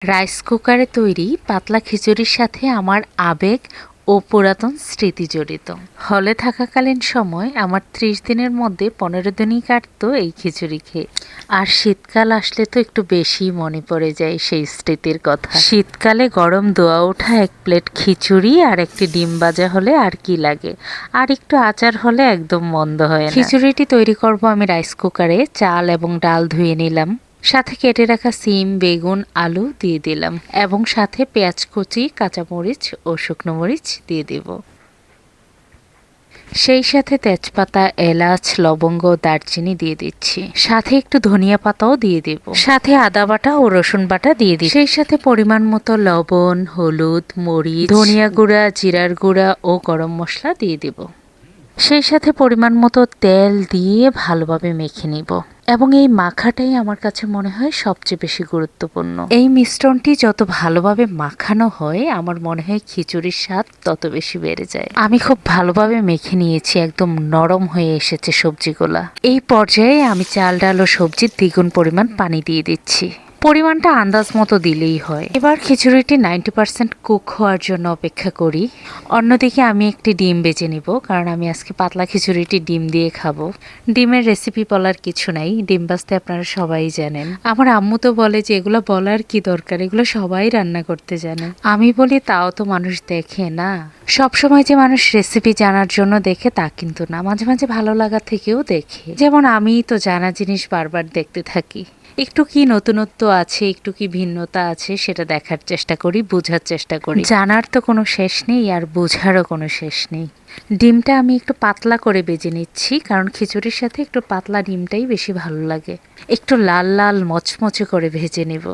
Rice কুকারে তৈরি পাতলা খিচুড়ির সাথে আমার আবেগ ও পুরাতন স্মৃতি জড়িত। হলে থাকাকালীন সময় আমার ৩০ দিনের মধ্যে ১৫ দিনই কাটতো এই খিচুড়ি খেয়ে। আর শীতকাল আসলে তো একটু বেশিই মনে পড়ে যায় সেই স্মৃতির কথা। শীতকালে গরম দোয়া ওঠা এক প্লেট খিচুড়ি আর একটি ডিম ভাজা হলে আর কি লাগে, আর একটু আচার হলে একদম মন্দ হয় না। খিচুড়িটি তৈরি করব আমি রাইস কুকারে। চাল এবং ডাল ধুয়ে নিলাম, সাথে কেটে রাখা সিম, বেগুন, আলু দিয়ে দিলাম এবং সাথে পেঁয়াজ কুচি, কাঁচামরিচ ও শুকনো মরিচ দিয়ে দেব। সেই সাথে তেজপাতা, এলাচ, লবঙ্গ, দারচিনি দিয়ে দিচ্ছি। সাথে একটু ধনিয়া পাতাও দিয়ে দেব। সাথে আদা বাটা ও রসুন বাটা দিয়ে দিই। সেই সাথে পরিমাণ মতো লবণ, হলুদ, মরিচ, ধনিয়া গুঁড়া, জিরার গুঁড়া ও গরম মশলা দিয়ে দেব। সেই সাথে পরিমাণ মতো তেল দিয়ে ভালোভাবে মেখে নিব এবং এই মাখাটাই আমার কাছে মনে হয় সবচেয়ে বেশি গুরুত্বপূর্ণ। এই মিশ্রণটি যত ভালোভাবে মাখানো হয় আমার মনে হয় খিচুড়ির স্বাদ তত বেশি বেড়ে যায়। আমি খুব ভালোভাবে মেখে নিয়েছি, একদম নরম হয়ে এসেছে সবজিগুলা। এই পর্যায়ে আমি চাল, ডাল ও সবজির দ্বিগুণ পরিমাণ পানি দিয়ে দিচ্ছি। পরিমাণটা আন্দাজ মতো দিলেই হয়। এবার খিচুড়িটি 90% কুক হওয়ার জন্য অপেক্ষা করি। অন্যদিকে আমি একটি ডিম বেজে নিব, কারণ আমি আজকে পাতলা খিচুড়িটি ডিম দিয়ে খাবো। ডিমের রেসিপি বলার কিছু নাই, ডিম ভাজতে আপনারা সবাই জানেন। আমার আম্মু তো বলে যে এগুলো বলার কি দরকার, এগুলো সবাই রান্না করতে জানে। আমি বলি তাও তো মানুষ দেখে না। সবসময় যে মানুষ রেসিপি জানার জন্য দেখে তা কিন্তু না, মাঝে মাঝে ভালো লাগা থেকেও দেখে। যেমন আমি তো জানা জিনিস বারবার দেখতে থাকি। একটু কি নতুনত্ব আছে, একটু কি ভিন্নতা আছে সেটা দেখার চেষ্টা করি, বোঝার চেষ্টা করি। জানার তো কোনো শেষ নেই, আর বোঝারও কোনো শেষ নেই। ডিমটা আমি একটু পাতলা করে বেজে নিচ্ছি, কারণ খিচুড়ির সাথে একটু পাতলা ডিমটাই বেশি ভালো লাগে। একটু লাল লাল মচমচে করে ভেজে নেব।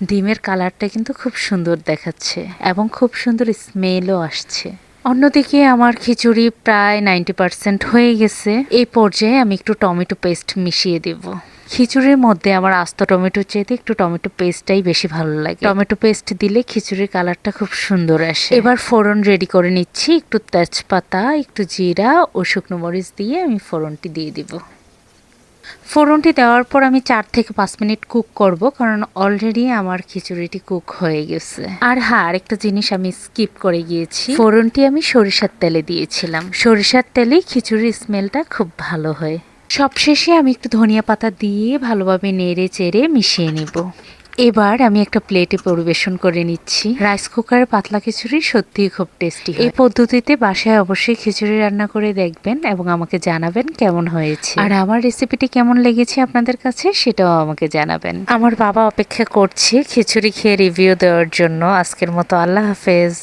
ডিমের কালারটা কিন্তু খুব সুন্দর দেখাচ্ছে এবং খুব সুন্দর স্মেলও আসছে। অন্যদিকে আমার খিচুড়ি প্রায় 90% হয়ে গেছে। এই পর্যায়ে আমি একটু টমেটো পেস্ট মিশিয়ে দেব। খিচুড়ির মধ্যে আমার আস্ত টমেটো চেয়ে একটু টমেটো পেস্টটাই বেশি ভালো লাগে। টমেটো পেস্ট দিলে খিচুড়ির কালারটা খুব সুন্দর আসে। এবার ফোড়ন রেডি করে নিচ্ছি। একটু তেজপাতা, একটু জিরা ও শুকনো মরিচ দিয়ে আমি ফোড়নটি দিয়ে দিব। ফোড়নটি দেওয়ার পর আমি 4 থেকে 5 মিনিট কুক করব, কারণ অলরেডি আমার খিচুড়িটি কুক হয়ে গেছে। আর হ্যাঁ, আরেকটা জিনিস আমি স্কিপ করে গিয়েছি, ফোড়নটি আমি সরিষার তেলে দিয়েছিলাম। সরিষার তেলেই খিচুড়ির স্মেলটা খুব ভালো হয়। সবশেষে আমি একটু ধনিয়া পাতা দিয়ে ভালোভাবে নেড়ে চেড়ে মিশিয়ে নিব। এবার আমি একটা প্লেটে পরিবেশন করে নিচ্ছি। রাইস কুকারে পাতলা খিচুড়ি সত্যিই খুব টেস্টি হয়। এই পদ্ধতিতে বাসায় অবশ্যই খিচুড়ি রান্না করে দেখবেন এবং আমাকে জানাবেন কেমন হয়েছে। আর আমার রেসিপিটি কেমন লেগেছে আপনাদের কাছে সেটাও আমাকে জানাবেন। আমার বাবা অপেক্ষা করছে খিচুড়ি খেয়ে রিভিউ দেওয়ার জন্য। আজকের মতো আল্লাহ হাফেজ।